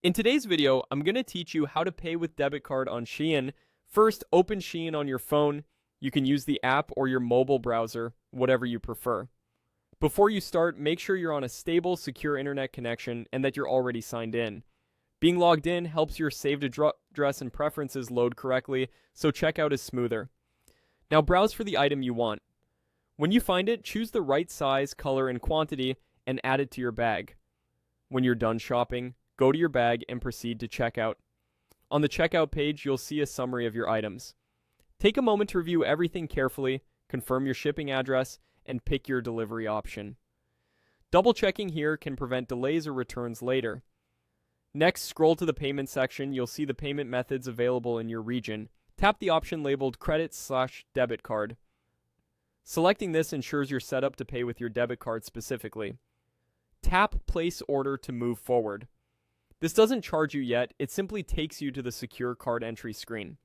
In today's video, I'm going to teach you how to pay with debit card on Shein. First, open Shein on your phone. You can use the app or your mobile browser, whatever you prefer. Before you start, make sure you're on a stable, secure internet connection and that you're already signed in. Being logged in helps your saved address and preferences load correctly, so checkout is smoother. Now browse for the item you want. When you find it, choose the right size, color, and quantity and add it to your bag. When you're done shopping, go to your bag and proceed to checkout. On the checkout page, you'll see a summary of your items. Take a moment to review everything carefully, confirm your shipping address, and pick your delivery option. Double checking here can prevent delays or returns later. Next, scroll to the payment section. You'll see the payment methods available in your region. Tap the option labeled credit/debit card. Selecting this ensures you're set up to pay with your debit card specifically. Tap place order to move forward. This doesn't charge you yet, it simply takes you to the secure card entry screen.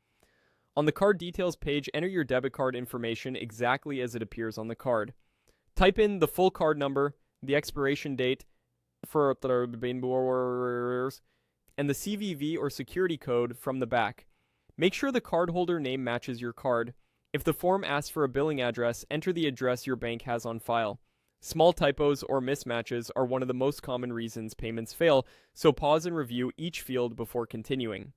On the card details page, enter your debit card information exactly as it appears on the card. Type in the full card number, the expiration date, and the CVV or security code from the back. Make sure the cardholder name matches your card. If the form asks for a billing address, enter the address your bank has on file. Small typos or mismatches are one of the most common reasons payments fail, so pause and review each field before continuing.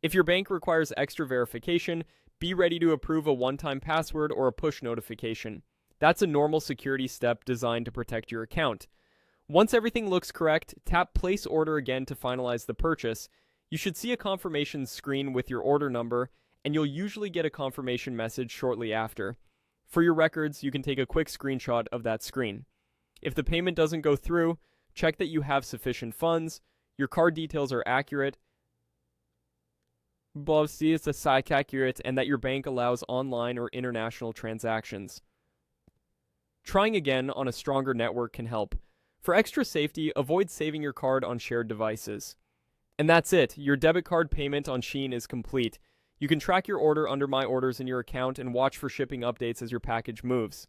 If your bank requires extra verification, be ready to approve a one-time password or a push notification. That's a normal security step designed to protect your account. Once everything looks correct, tap Place Order again to finalize the purchase. You should see a confirmation screen with your order number, and you'll usually get a confirmation message shortly after. For your records, you can take a quick screenshot of that screen. If the payment doesn't go through, check that you have sufficient funds, your card details are accurate, and that your bank allows online or international transactions. Trying again on a stronger network can help. For extra safety, avoid saving your card on shared devices. And that's it. Your debit card payment on Shein is complete. You can track your order under My Orders in your account and watch for shipping updates as your package moves.